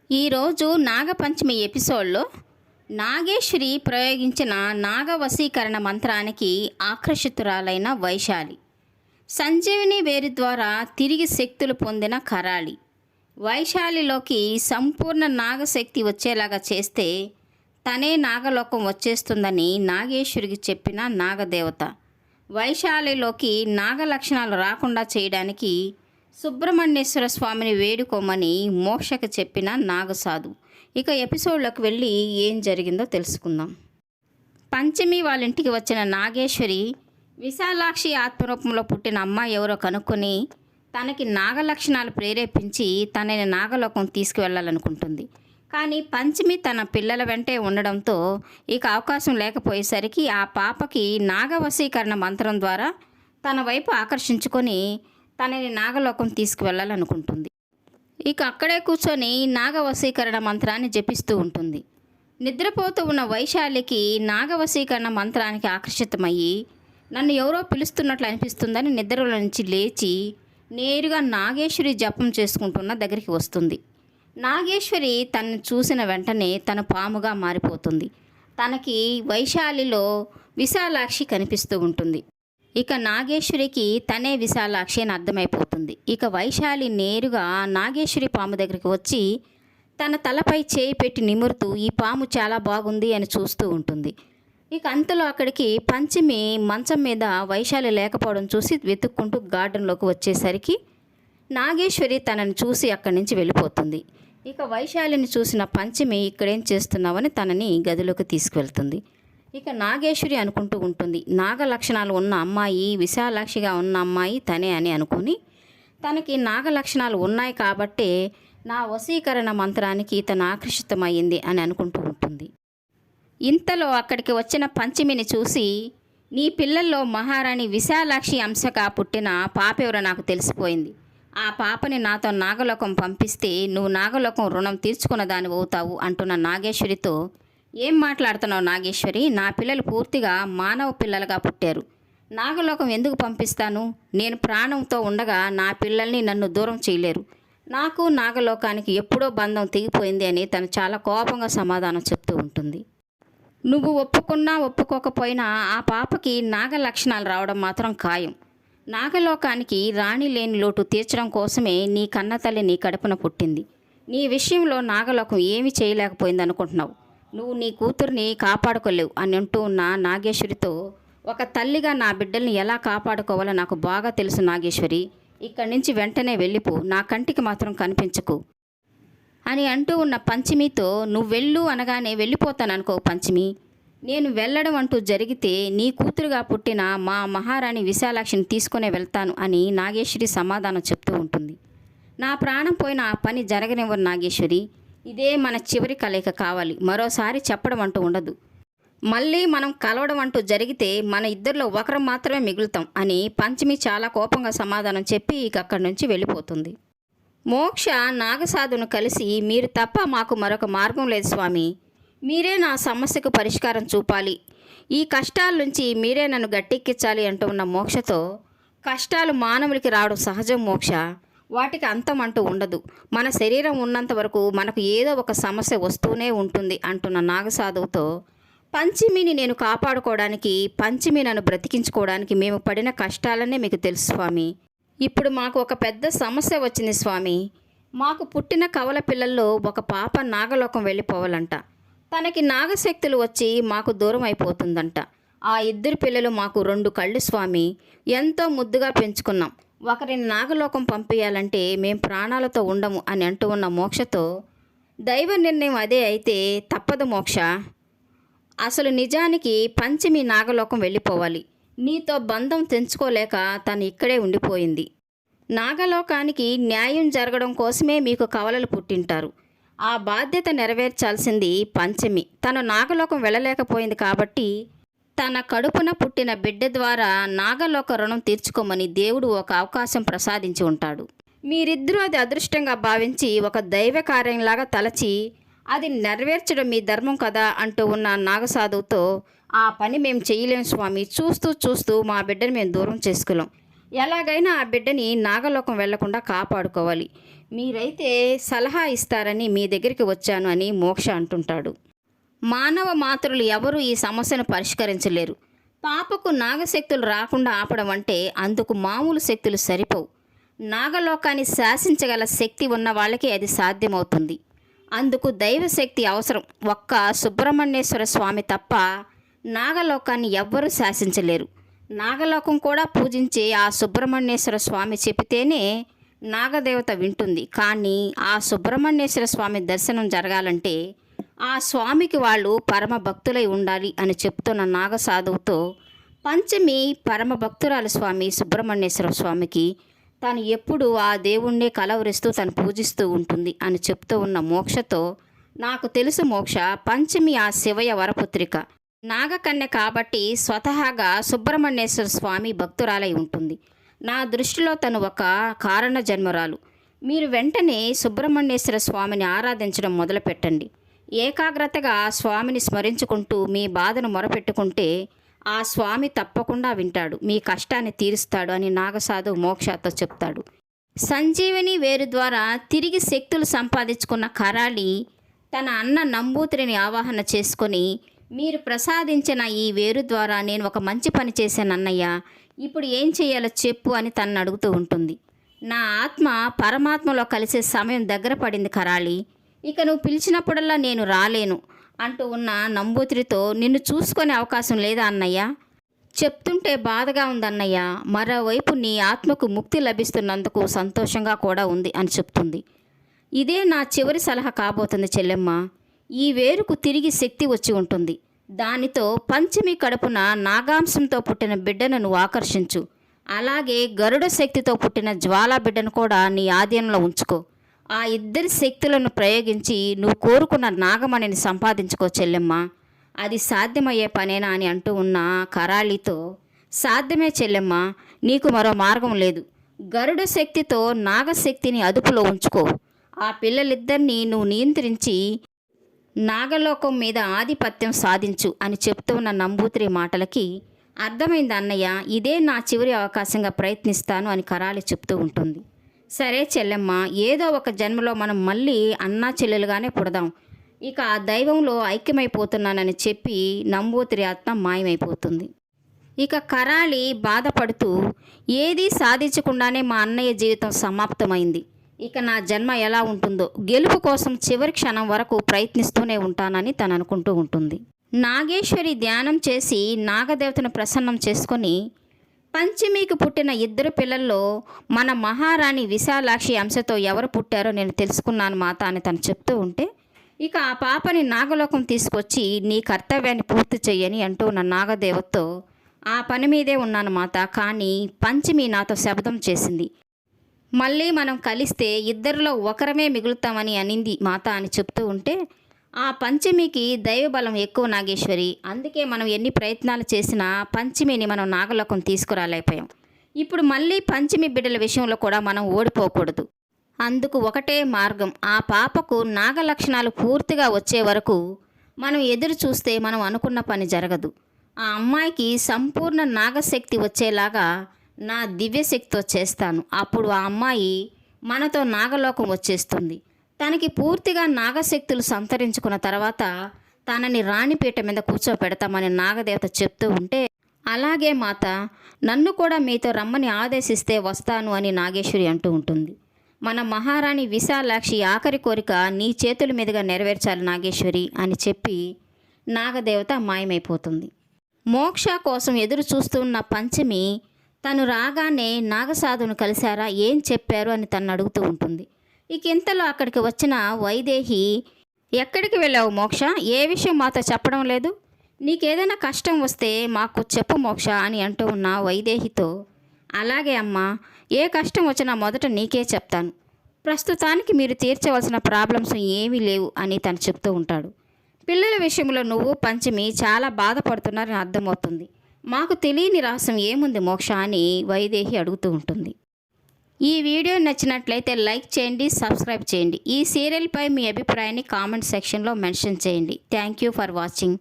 ఈరోజు నాగపంచమి ఎపిసోడ్లో నాగేశ్వరి ప్రయోగించిన నాగవశీకరణ మంత్రానికి ఆకర్షితురాలైన వైశాలి, సంజీవిని వేరు ద్వారా తిరిగి శక్తులు పొందిన కరాళి. వైశాలిలోకి సంపూర్ణ నాగశక్తి వచ్చేలాగా చేస్తే తనే నాగలోకం వచ్చేస్తుందని నాగేశ్వరికి చెప్పిన నాగదేవత. వైశాలిలోకి నాగ లక్షణాలు రాకుండా చేయడానికి సుబ్రహ్మణ్యేశ్వర స్వామిని వేడుకోమని మోక్షకు చెప్పిన నాగసాధు. ఇక ఎపిసోడ్లోకి వెళ్ళి ఏం జరిగిందో తెలుసుకుందాం. పంచమి వాళ్ళ ఇంటికి వచ్చిన నాగేశ్వరి విశాలాక్షి ఆత్మరూపంలో పుట్టిన అమ్మాయి ఎవరో కనుక్కొని తనకి నాగ లక్షణాలు ప్రేరేపించి తనని నాగలోకం తీసుకువెళ్ళాలనుకుంటుంది. కానీ పంచమి తన పిల్లల వెంటే ఉండడంతో ఇక అవకాశం లేకపోయేసరికి ఆ పాపకి నాగవశీకరణ మంత్రం ద్వారా తన వైపు ఆకర్షించుకొని తనని నాగలోకం తీసుకువెళ్ళాలనుకుంటుంది. ఇక అక్కడే కూర్చొని నాగవశీకరణ మంత్రాన్ని జపిస్తూ ఉంటుంది. నిద్రపోతూ ఉన్న వైశాలికి నాగవశీకరణ మంత్రానికి ఆకర్షితమయ్యి నన్ను ఎవరో పిలుస్తున్నట్లు అనిపిస్తుందని నిద్రలో నుంచి లేచి నేరుగా నాగేశ్వరి జపం చేసుకుంటున్న దగ్గరికి వస్తుంది. నాగేశ్వరి తనను చూసిన వెంటనే తను పాముగా మారిపోతుంది. తనకి వైశాలిలో విశాలాక్షి కనిపిస్తూ ఉంటుంది. ఇక నాగేశ్వరికి తనే విశాలాక్షి అని అర్థమైపోతుంది. ఇక వైశాలి నేరుగా నాగేశ్వరి పాము దగ్గరికి వచ్చి తన తలపై చేయి పెట్టి నిమురుతూ ఈ పాము చాలా బాగుంది అని చూస్తూ ఉంటుంది. ఇక అంతలో అక్కడికి పంచమి మంచం మీద వైశాలి లేకపోవడం చూసి వెతుక్కుంటూ గార్డెన్లోకి వచ్చేసరికి నాగేశ్వరి తనని చూసి అక్కడి నుంచి వెళ్ళిపోతుంది. ఇక వైశాలిని చూసిన పంచమి ఇక్కడేం చేస్తున్నావని తనని గదిలోకి తీసుకువెళ్తుంది. ఇక నాగేశ్వరి అనుకుంటూ ఉంటుంది, నాగ లక్షణాలు ఉన్న అమ్మాయి, విశాలాక్షిగా ఉన్న అమ్మాయి తనే అని అనుకుని తనకి నాగ లక్షణాలు ఉన్నాయి కాబట్టే నా వశీకరణ మంత్రానికి తను ఆకర్షితమైంది అని అనుకుంటూ ఉంటుంది. ఇంతలో అక్కడికి వచ్చిన పంచమిని చూసి నీ పిల్లల్లో మహారాణి విశాలాక్షి అంశగా పుట్టిన పాప ఎవరో నాకు తెలిసిపోయింది. ఆ పాపని నాతో నాగలోకం పంపిస్తే నువ్వు నాగలోకం రుణం తీర్చుకున్న దాని అవుతావు అంటున్న నాగేశ్వరితో, ఏం మాట్లాడుతున్నావు నాగేశ్వరి, నా పిల్లలు పూర్తిగా మానవ పిల్లలుగా పుట్టారు, నాగలోకం ఎందుకు పంపిస్తాను? నేను ప్రాణంతో ఉండగా నా పిల్లల్ని నన్ను దూరం చేయలేరు, నాకు నాగలోకానికి ఎప్పుడో బంధం తెగిపోయింది అని తను చాలా కోపంగా సమాధానం చెప్తూ ఉంటుంది. నువ్వు ఒప్పుకున్నా ఒప్పుకోకపోయినా ఆ పాపకి నాగ లక్షణాలు రావడం మాత్రం ఖాయం. నాగలోకానికి రాణి లేని లోటు తీర్చడం కోసమే నీ కన్నతల్లి నీ కడుపున పుట్టింది. నీ విషయంలో నాగలోకం ఏమీ చేయలేకపోయింది అనుకుంటున్నావు. నువ్వు నీ కూతుర్ని కాపాడుకోలేవు అని అంటూ ఉన్న నాగేశ్వరితో, ఒక తల్లిగా నా బిడ్డల్ని ఎలా కాపాడుకోవాలో నాకు బాగా తెలుసు నాగేశ్వరి, ఇక్కడి నుంచి వెంటనే వెళ్ళిపో, నా కంటికి మాత్రం కనిపించకు అని అంటూ ఉన్న పంచమితో, నువ్వు వెళ్ళు అనగానే వెళ్ళిపోతాననుకో పంచమి, నేను వెళ్ళడం అంటూ జరిగితే నీ కూతురుగా పుట్టిన మా మహారాణి విశాలాక్షిని తీసుకునే వెళ్తాను అని నాగేశ్వరి సమాధానం చెప్తూ ఉంటుంది. నా ప్రాణం పోయిన ఆ పని జరగనివ్వరు నాగేశ్వరి, ఇదే మన చివరి కలయిక కావాలి, మరోసారి చెప్పడం అంటూ ఉండదు, మళ్ళీ మనం కలవడం అంటూ జరిగితే మన ఇద్దరిలో ఒకరం మాత్రమే మిగులుతాం అని పంచమి చాలా కోపంగా సమాధానం చెప్పి ఇక అక్కడి నుంచి వెళ్ళిపోతుంది. మోక్ష నాగసాధును కలిసి, మీరు తప్ప మాకు మరొక మార్గం లేదు స్వామి, మీరే నా సమస్యకు పరిష్కారం చూపాలి, ఈ కష్టాల నుంచి మీరే నన్ను గట్టెక్కించాలి అంటూ ఉన్న మోక్షతో, కష్టాలు మానవులకి రావడం సహజం మోక్ష, వాటికి అంతం అంటూ ఉండదు, మన శరీరం ఉన్నంత వరకు మనకు ఏదో ఒక సమస్య వస్తూనే ఉంటుంది అంటున్న నాగసాధువుతో, పంచమిని నేను కాపాడుకోవడానికి, పంచమి నన్ను బ్రతికించుకోవడానికి మేము పడిన కష్టాలనే మీకు తెలుసు స్వామి. ఇప్పుడు మాకు ఒక పెద్ద సమస్య వచ్చింది స్వామి, మాకు పుట్టిన కవల పిల్లల్లో ఒక పాప నాగలోకం వెళ్ళిపోవాలంట, తనకి నాగశక్తులు వచ్చి మాకు దూరం అయిపోతుందంట. ఆ ఇద్దరు పిల్లలు మాకు 2 కళ్ళు స్వామి, ఎంతో ముద్దుగా పెంచుకున్నాం, ఒకరిని నాగలోకం పంపించాలంటే మేం ప్రాణాలతో ఉండము అని అంటూ ఉన్న మోక్షతో, దైవ నిర్ణయం అదే అయితే తప్పదు మోక్ష, అసలు నిజానికి పంచమి నాగలోకం వెళ్ళిపోవాలి, నీతో బంధం తెంచుకోలేక తను ఇక్కడే ఉండిపోయింది, నాగలోకానికి న్యాయం జరగడం కోసమే మీకు కవలలు పుట్టింటారు, ఆ బాధ్యత నెరవేర్చాల్సింది పంచమి, తను నాగలోకం వెళ్ళలేకపోయింది కాబట్టి తన కడుపున పుట్టిన బిడ్డ ద్వారా నాగలోక రుణం తీర్చుకోమని దేవుడు ఒక అవకాశం ప్రసాదించి ఉంటాడు. మీరిద్దరూ అది అదృష్టంగా భావించి ఒక దైవ కార్యంలాగా తలచి అది నెరవేర్చడం మీ ధర్మం కదా అంటూ ఉన్న నాగసాధువుతో, ఆ పని మేము చేయలేం స్వామి, చూస్తూ చూస్తూ మా బిడ్డని మేము దూరం చేసుకోలేం, ఎలాగైనా ఆ బిడ్డని నాగలోకం వెళ్లకుండా కాపాడుకోవాలి, మీరైతే సలహా ఇస్తారని మీ దగ్గరికి వచ్చాను అని మోక్ష అంటుంటాడు. మానవ మాతృలు ఎవరూ ఈ సమస్యను పరిష్కరించలేరు. పాపకు నాగశక్తులు రాకుండా ఆపడం అంటే అందుకు మామూలు శక్తులు సరిపోవు. నాగలోకాన్ని శాసించగల శక్తి ఉన్న వాళ్ళకి అది సాధ్యమవుతుంది. అందుకు దైవశక్తి అవసరం. ఒక్క సుబ్రహ్మణ్యేశ్వర స్వామి తప్ప నాగలోకాన్ని ఎవ్వరూ శాసించలేరు. నాగలోకం కూడా పూజించే ఆ సుబ్రహ్మణ్యేశ్వర స్వామి చెబితేనే నాగదేవత వింటుంది. కానీ ఆ సుబ్రహ్మణ్యేశ్వర స్వామి దర్శనం జరగాలంటే ఆ స్వామికి వాళ్ళు పరమ భక్తులై ఉండాలి అని చెప్తున్న నాగసాధువుతో పంచమి పరమ భక్తురాలు స్వామి సుబ్రహ్మణ్యేశ్వర స్వామికి తను ఎప్పుడూ ఆ దేవుణ్ణే కలవరిస్తూ తను పూజిస్తూ ఉంటుంది అని చెప్తూ ఉన్న మోక్షతో, నాకు తెలుసు మోక్ష, పంచమి ఆ శివయ్య వరపుత్రిక నాగకన్య కాబట్టి స్వతహాగా సుబ్రహ్మణ్యేశ్వర స్వామి భక్తురాలై ఉంటుంది. నా దృష్టిలో తను ఒక కారణ జన్మరాలు. మీరు వెంటనే సుబ్రహ్మణ్యేశ్వర స్వామిని ఆరాధించడం మొదలుపెట్టండి. ఏకాగ్రతగా స్వామిని స్మరించుకుంటూ మీ బాధను మొరపెట్టుకుంటే ఆ స్వామి తప్పకుండా వింటాడు, మీ కష్టాన్ని తీరుస్తాడు అని నాగసాధు మోక్షతో చెప్తాడు. సంజీవిని వేరు ద్వారా తిరిగి శక్తులు సంపాదించుకున్న కరాళి తన అన్న నంబూతిరిని ఆవాహన చేసుకొని, మీరు ప్రసాదించిన ఈ వేరు ద్వారా నేను ఒక మంచి పని చేశాను అన్నయ్య, ఇప్పుడు ఏం చేయాలో చెప్పు అని తనను అడుగుతూ ఉంటుంది. నా ఆత్మ పరమాత్మలో కలిసే సమయం దగ్గర పడింది కరాళి, ఇక నువ్వు పిలిచినప్పుడల్లా నేను రాలేను అంటూ ఉన్న నంబూతిరితో, నిన్ను చూసుకునే అవకాశం లేదా అన్నయ్య? చెప్తుంటే బాధగా ఉందన్నయ్య, మరోవైపు నీ ఆత్మకు ముక్తి లభిస్తున్నందుకు సంతోషంగా కూడా ఉంది అని చెప్తుంది. ఇదే నా చివరి సలహా కాబోతుంది చెల్లెమ్మ. ఈ వేరుకు తిరిగి శక్తి వచ్చి ఉంటుంది. దానితో పంచమి కడుపున నాగాంశంతో పుట్టిన బిడ్డను నువ్వు ఆకర్షించు. అలాగే గరుడ శక్తితో పుట్టిన జ్వాలా బిడ్డను కూడా నీ ఆధీనంలో ఉంచుకో. ఆ ఇద్దరి శక్తులను ప్రయోగించి నువ్వు కోరుకున్న నాగమణిని సంపాదించుకో చెల్లెమ్మ. అది సాధ్యమయ్యే పనేనా అని అంటూ ఉన్న కరాళితో, సాధ్యమే చెల్లెమ్మ, నీకు మరో మార్గం లేదు. గరుడ శక్తితో నాగశక్తిని అదుపులో ఉంచుకో. ఆ పిల్లలిద్దరినీ నువ్వు నియంత్రించి నాగలోకం మీద ఆధిపత్యం సాధించు అని చెప్తూ ఉన్న నంబూతిరి మాటలకి అర్థమైంది అన్నయ్య, ఇదే నా చివరి అవకాశంగా ప్రయత్నిస్తాను అని కరాళి చెప్తూ ఉంటుంది. సరే చెల్లెమ్మ, ఏదో ఒక జన్మలో మనం మళ్ళీ అన్నా చెల్లెలుగానే పుడదాం. ఇక ఆ దైవంలో ఐక్యమైపోతున్నానని చెప్పి నంబూతిరి ఆత్మ మాయమైపోతుంది. ఇక కరాళి బాధపడుతూ, ఏదీ సాధించకుండానే మా అన్నయ్య జీవితం సమాప్తమైంది. ఇక నా జన్మ ఎలా ఉంటుందో, గెలుపు కోసం చివరి క్షణం వరకు ప్రయత్నిస్తూనే ఉంటానని తను అనుకుంటూ ఉంటుంది. నాగేశ్వరి ధ్యానం చేసి నాగదేవతను ప్రసన్నం చేసుకొని, పంచమికి పుట్టిన ఇద్దరు పిల్లల్లో మన మహారాణి విశాలాక్షి అంశతో ఎవరు పుట్టారో నేను తెలుసుకున్నాను మాత అని తను చెప్తూ ఉంటే, ఇక ఆ పాపని నాగలోకం తీసుకొచ్చి నీ కర్తవ్యాన్ని పూర్తి చెయ్యని అంటూ ఉన్న నాగదేవతతో, ఆ పని మీదే ఉన్నాను మాత, కానీ పంచమి నాతో శపథం చేసింది, మళ్ళీ మనం కలిస్తే ఇద్దరిలో ఒకరమే మిగులుతామని అనింది మాత అని చెప్తూ ఉంటే, ఆ పంచమికి దైవబలం ఎక్కువ నాగేశ్వరి, అందుకే మనం ఎన్ని ప్రయత్నాలు చేసినా పంచమిని మనం నాగలోకం తీసుకురాలేకపోయాం. ఇప్పుడు మళ్ళీ పంచమి బిడ్డల విషయంలో కూడా మనం ఓడిపోకూడదు. అందుకు ఒకటే మార్గం, ఆ పాపకు నాగ లక్షణాలు పూర్తిగా వచ్చే వరకు మనం ఎదురు చూస్తే మనం అనుకున్న పని జరగదు. ఆ అమ్మాయికి సంపూర్ణ నాగశక్తి వచ్చేలాగా నా దివ్యశక్తితో చేస్తాను. అప్పుడు ఆ అమ్మాయి మనతో నాగలోకం వచ్చేస్తుంది. తనకి పూర్తిగా నాగశక్తులు సంతరించుకున్న తర్వాత తనని రాణిపీట మీద కూర్చోపెడతామని నాగదేవత చెప్తూ ఉంటే, అలాగే మాత, నన్ను కూడా మీతో రమ్మని ఆదేశిస్తే వస్తాను అని నాగేశ్వరి అంటూ ఉంటుంది. మన మహారాణి విశాలాక్షి ఆఖరి కోరిక నీ చేతుల మీదుగా నెరవేర్చాలి నాగేశ్వరి అని చెప్పి నాగదేవత మాయమైపోతుంది. మోక్ష కోసం ఎదురు చూస్తున్న పంచమి తను రాగానే నాగసాధును కలిశారా, ఏం చెప్పారు అని తను అడుగుతూ ఉంటుంది. ఇక ఇంతలో అక్కడికి వచ్చిన వైదేహి, ఎక్కడికి వెళ్ళావు మోక్ష, ఏ విషయం మాతో చెప్పడం లేదు, నీకేదైనా కష్టం వస్తే మాకు చెప్పు మోక్ష అని అంటూ ఉన్న వైదేహితో, అలాగే అమ్మా, ఏ కష్టం వచ్చినా మొదట నీకే చెప్తాను, ప్రస్తుతానికి మీరు తీర్చవలసిన ప్రాబ్లమ్స్ ఏమీ లేవు అని తను చెప్తూ ఉంటాడు. పిల్లల విషయంలో నువ్వు పంచమి చాలా బాధపడుతున్నారని అర్థమవుతుంది, మాకు తెలియని రహస్యం ఏముంది మోక్ష అని వైదేహి అడుగుతూ ఉంటుంది. ఈ వీడియో నచ్చినట్లయితే లైక్ చేయండి, సబ్స్క్రైబ్ చేయండి. ఈ సీరియల్పై మీ అభిప్రాయాన్ని కామెంట్ సెక్షన్లో మెన్షన్ చేయండి. Thank you for watching.